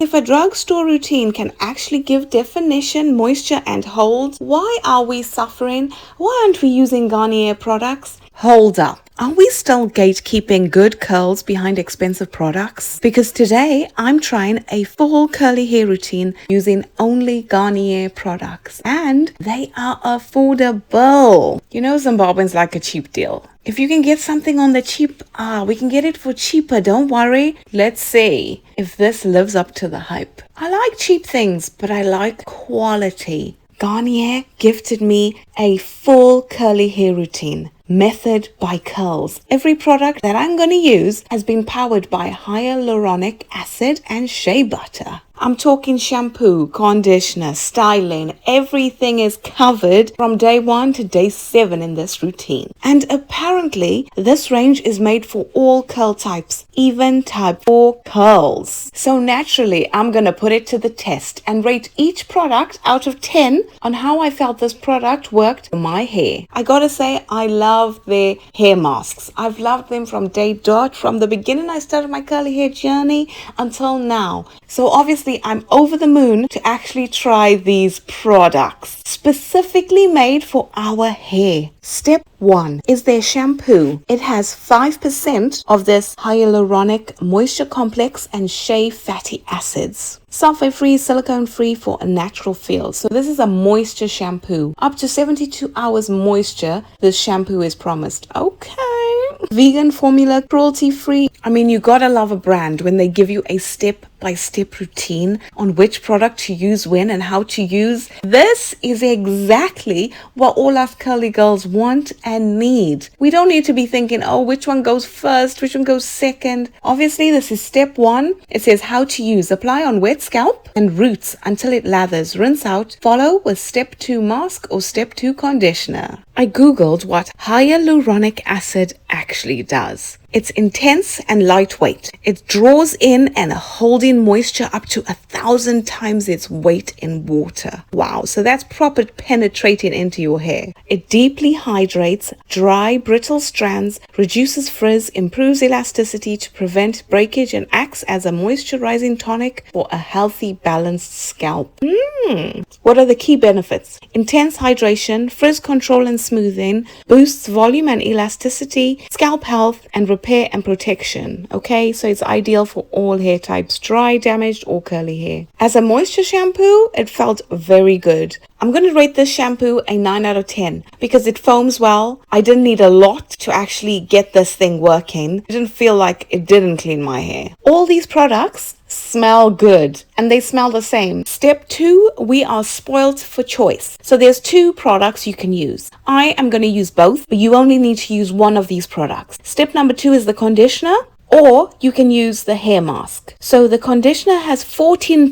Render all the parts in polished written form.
If a drugstore routine can actually give definition, moisture, and hold, why are we suffering? Why aren't we using Garnier products? Hold up. Are we still gatekeeping good curls behind expensive products? Because today I'm trying a full curly hair routine using only Garnier products, and they are affordable. You know, Zimbabweans like a cheap deal. If you can get something on the cheap, we can get it for cheaper, don't worry. Let's see if this lives up to the hype. I like cheap things, but I like quality. Garnier gifted me a full curly hair routine. Method by Curls. Every product that I'm going to use has been powered by hyaluronic acid and shea butter. I'm talking shampoo, conditioner, styling. Everything is covered from day 1 to day 7 in this routine. And apparently, this range is made for all curl types, even type 4 curls. So naturally, I'm going to put it to the test and rate each product out of 10 on how I felt this product worked on my hair. I gotta say, I love their hair masks. I've loved them from day dot, from the beginning I started my curly hair journey until now. So obviously, I'm over the moon to actually try these products specifically made for our hair. Step 1 is their shampoo. It has 5% of this hyaluronic moisture complex and shea fatty acids. Sulfate-free, silicone-free for a natural feel. So this is a moisture shampoo. Up to 72 hours moisture, this shampoo is promised. Okay. Vegan formula, cruelty-free. I mean, you gotta love a brand when they give you a step-by-step routine on which product to use when and how to use. This is exactly what all us curly girls want and need. We don't need to be thinking, oh, which one goes first, which one goes second. Obviously, this is step 1. It says how to use. Apply on wet scalp and roots until it lathers. Rinse out. Follow with step 2 mask or step 2 conditioner. I googled what hyaluronic acid actually does. It's intense and lightweight. It draws in and holding moisture up to 1,000 times its weight in water. Wow, so that's proper penetrating into your hair. It deeply hydrates dry, brittle strands, reduces frizz, improves elasticity to prevent breakage, and acts as a moisturizing tonic for a healthy, balanced scalp. What are the key benefits? Intense hydration, frizz control and smoothing, boosts volume and elasticity, scalp health, and repair and protection. Okay, so it's ideal for all hair types, dry, damaged, or curly hair. As a moisture shampoo, it felt very good. I'm going to rate this shampoo a 9 out of 10 because it foams well. I didn't need a lot to actually get this thing working. It didn't feel like it didn't clean my hair. All these products smell good and they smell the same. Step 2, we are spoilt for choice. So there's 2 products you can use. I am going to use both, but you only need to use one of these products. Step number 2 is the conditioner, or you can use the hair mask. So the conditioner has 14%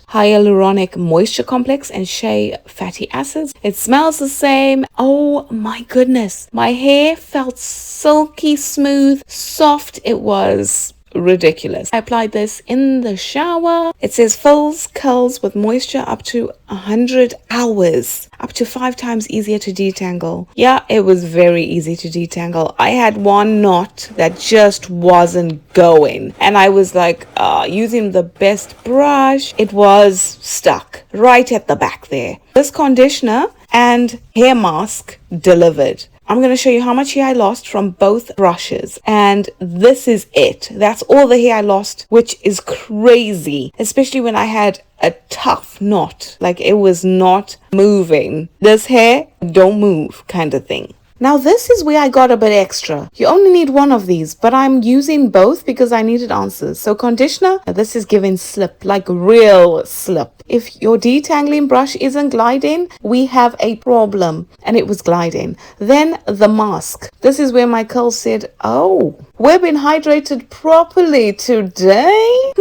hyaluronic moisture complex and shea fatty acids. It smells the same. Oh my goodness. My hair felt silky smooth, soft. It was ridiculous. I applied this in the shower. It says fills curls with moisture up to 100 hours, up to 5 times easier to detangle. Yeah, it was very easy to detangle. I had one knot that just wasn't going, and I was like using the best brush. It was stuck right at the back there. This conditioner and hair mask delivered. I'm going to show you how much hair I lost from both brushes. And this is it. That's all the hair I lost, which is crazy, especially when I had a tough knot. Like it was not moving. This hair don't move kind of thing. Now this is where I got a bit extra. You only need one of these, but I'm using both because I needed answers. So conditioner, this is giving slip, like real slip. If your detangling brush isn't gliding, we have a problem, and it was gliding. Then the mask. This is where my curls said, oh, we've been hydrated properly today.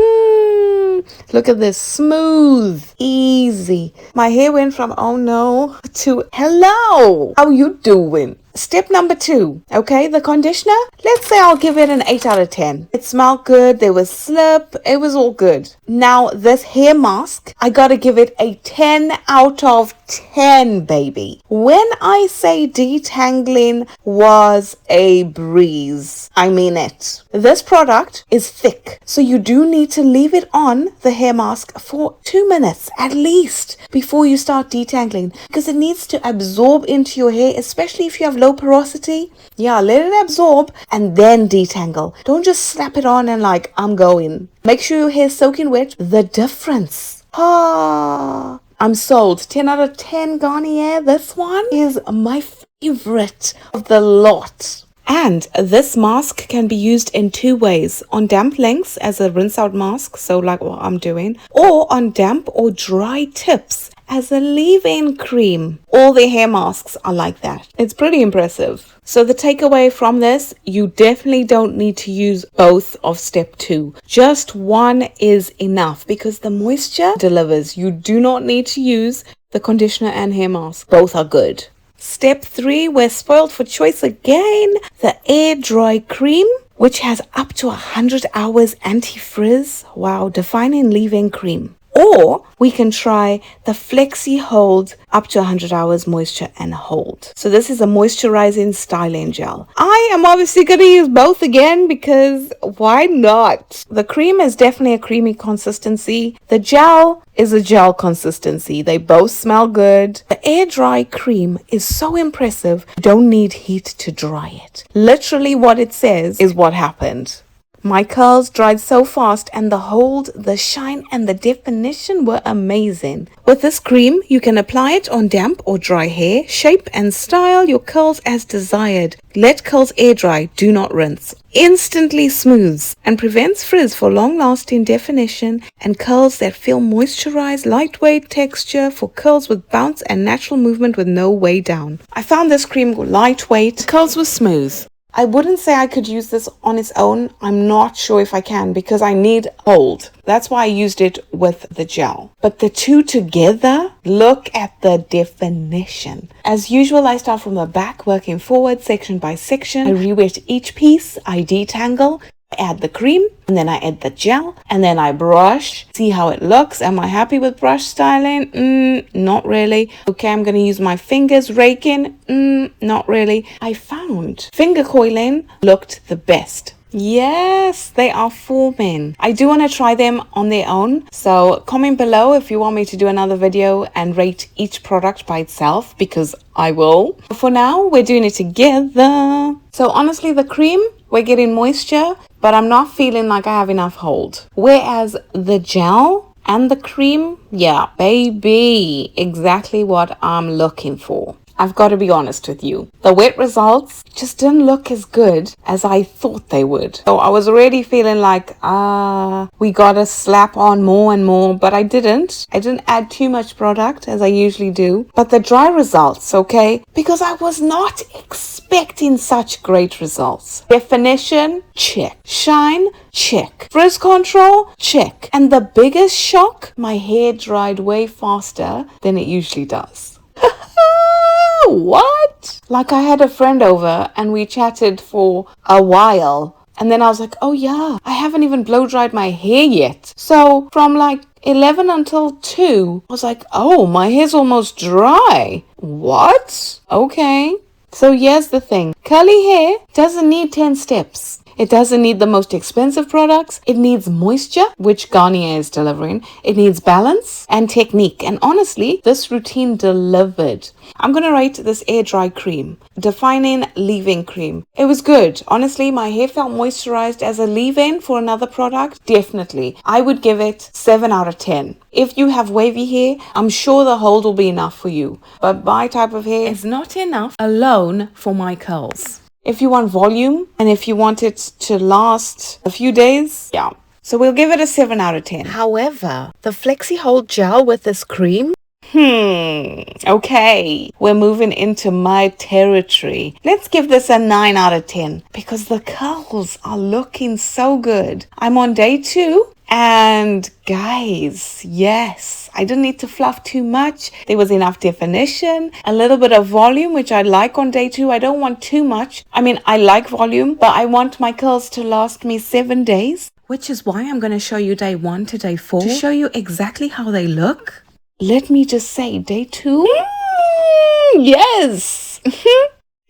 Look at this, smooth, easy. My hair went from oh no to hello. How you doing? Step number 2, okay, the conditioner, let's say I'll give it an 8 out of 10. It smelled good, there was slip, it was all good. Now this hair mask, I gotta give it a 10 out of 10, baby. When I say detangling was a breeze, I mean it. This product is thick, so you do need to leave it on the hair mask for 2 minutes at least before you start detangling, because it needs to absorb into your hair, especially if you have low porosity. Yeah, let it absorb and then detangle. Don't just slap it on and like, I'm going. Make sure your hair is soaking wet. The difference. I'm sold. 10 out of 10 Garnier. This one is my favorite of the lot. And this mask can be used in 2 ways. On damp lengths as a rinse out mask, so like what I'm doing, or on damp or dry tips as a leave-in cream. All the hair masks are like that. It's pretty impressive. So the takeaway from this, you definitely don't need to use both of step 2. Just one is enough because the moisture delivers. You do not need to use the conditioner and hair mask. Both are good. Step 3, we're spoiled for choice again. The air dry cream, which has up to 100 hours anti-frizz. Wow, defining leave-in cream. Or we can try the Flexi Hold up to 100 hours moisture and hold. So this is a moisturizing styling gel. I am obviously going to use both again because why not? The cream is definitely a creamy consistency. The gel is a gel consistency. They both smell good. The air dry cream is so impressive. You don't need heat to dry it. Literally what it says is what happened. My curls dried so fast and the hold, the shine and the definition were amazing. With this cream, you can apply it on damp or dry hair, shape and style your curls as desired. Let curls air dry, do not rinse. Instantly smooths and prevents frizz for long-lasting definition and curls that feel moisturized, lightweight texture for curls with bounce and natural movement with no way down. I found this cream lightweight, curls were smooth. I wouldn't say I could use this on its own. I'm not sure if I can because I need hold. That's why I used it with the gel. But the two together, look at the definition. As usual, I start from the back, working forward section by section. I re-wet each piece, I detangle, I add the cream, and then I add the gel, and then I brush, see how it looks. Am I happy with brush styling? Not really. Okay, I'm going to use my fingers, raking. Not really. I found finger coiling looked the best. Yes, they are forming. I do want to try them on their own. So comment below if you want me to do another video and rate each product by itself, because I will. For now, we're doing it together. So honestly, the cream, we're getting moisture, but I'm not feeling like I have enough hold. Whereas the gel and the cream, yeah, baby, exactly what I'm looking for. I've got to be honest with you. The wet results just didn't look as good as I thought they would. So I was already feeling like, we gotta slap on more and more, but I didn't. I didn't add too much product as I usually do. But the dry results, okay? Because I was not expecting such great results. Definition, check. Shine, check. Frizz control, check. And the biggest shock, my hair dried way faster than it usually does. What? Like I had a friend over and we chatted for a while. And then I was like, oh yeah, I haven't even blow dried my hair yet. So from like 11 until 2, I was like, oh, my hair's almost dry. What? Okay. So here's the thing. Curly hair doesn't need 10 steps. It doesn't need the most expensive products. It needs moisture, which Garnier is delivering. It needs balance and technique. And honestly, this routine delivered. I'm going to rate this air dry cream. Defining leave-in cream. It was good. Honestly, my hair felt moisturized as a leave-in for another product. Definitely. I would give it 7 out of 10. If you have wavy hair, I'm sure the hold will be enough for you. But my type of hair is not enough alone for my curls. If you want volume and if you want it to last a few days, yeah. So we'll give it a 7 out of 10. However, the Flexi Hold gel with this cream, Okay, we're moving into my territory. Let's give this a 9 out of 10 because the curls are looking so good. I'm on day 2. And guys, yes, I didn't need to fluff too much. There was enough definition, a little bit of volume, which I like on day 2. I don't want too much. I mean, I like volume, but I want my curls to last me 7 days, which is why I'm going to show you day 1 to day 4 to show you exactly how they look. Let me just say, day 2, yes.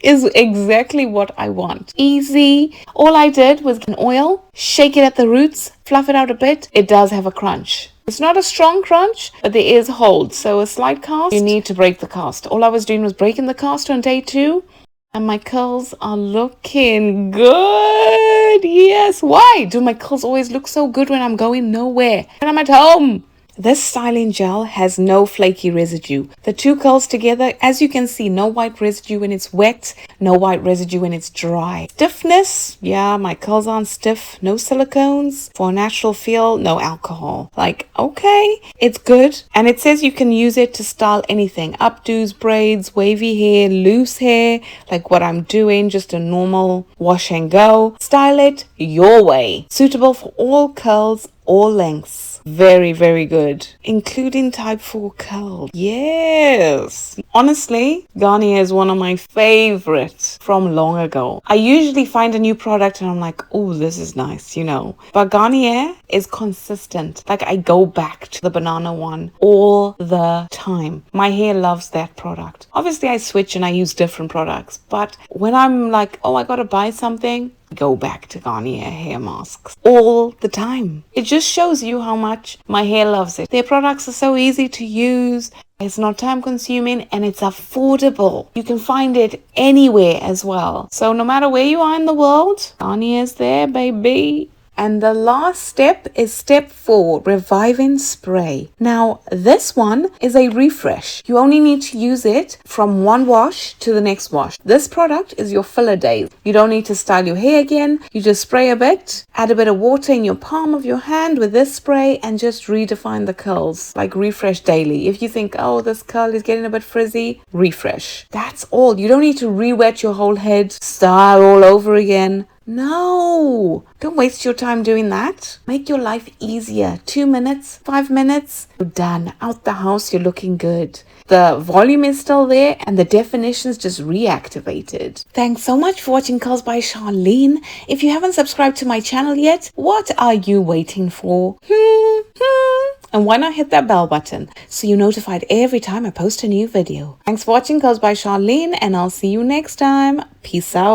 Is exactly what I want. Easy. All I did was get an oil, shake it at the roots, fluff it out a bit. It does have a crunch. It's not a strong crunch, but there is hold. So a slight cast, you need to break the cast. All I was doing was breaking the cast on day 2. And my curls are looking good. Yes. Why do my curls always look so good when I'm going nowhere? When I'm at home? This styling gel has no flaky residue. The two curls together, as you can see, no white residue when it's wet, no white residue when it's dry. Stiffness, yeah, my curls aren't stiff. No silicones. For a natural feel, no alcohol. Like, okay, it's good. And it says you can use it to style anything. Updos, braids, wavy hair, loose hair, like what I'm doing, just a normal wash and go. Style it your way. Suitable for all curls, all lengths. Very, very good. Including type 4 curls. Yes. Honestly, Garnier is one of my favorites from long ago. I usually find a new product and I'm like, oh, this is nice, you know. But Garnier is consistent. Like I go back to the banana one all the time. My hair loves that product. Obviously, I switch and I use different products. But when I'm like, oh, I gotta buy something, go back to Garnier hair masks all the time. It just shows you how much my hair loves it. Their products are so easy to use. It's not time consuming and it's affordable. You can find it anywhere as well. So no matter where you are in the world, Garnier's there, baby. And the last step is step 4, reviving spray. Now, this one is a refresh. You only need to use it from one wash to the next wash. This product is your filler days. You don't need to style your hair again. You just spray a bit, add a bit of water in your palm of your hand with this spray and just redefine the curls. Like refresh daily. If you think, oh, this curl is getting a bit frizzy, refresh. That's all. You don't need to re-wet your whole head, style all over again. No, don't waste your time doing that. Make your life easier. 2 minutes, 5 minutes, you're done. Out the house, you're looking good. The volume is still there and the definition's just reactivated. Thanks so much for watching Curls by Charlene. If you haven't subscribed to my channel yet, what are you waiting for? And why not hit that bell button so you're notified every time I post a new video. Thanks for watching Curls by Charlene and I'll see you next time. Peace out.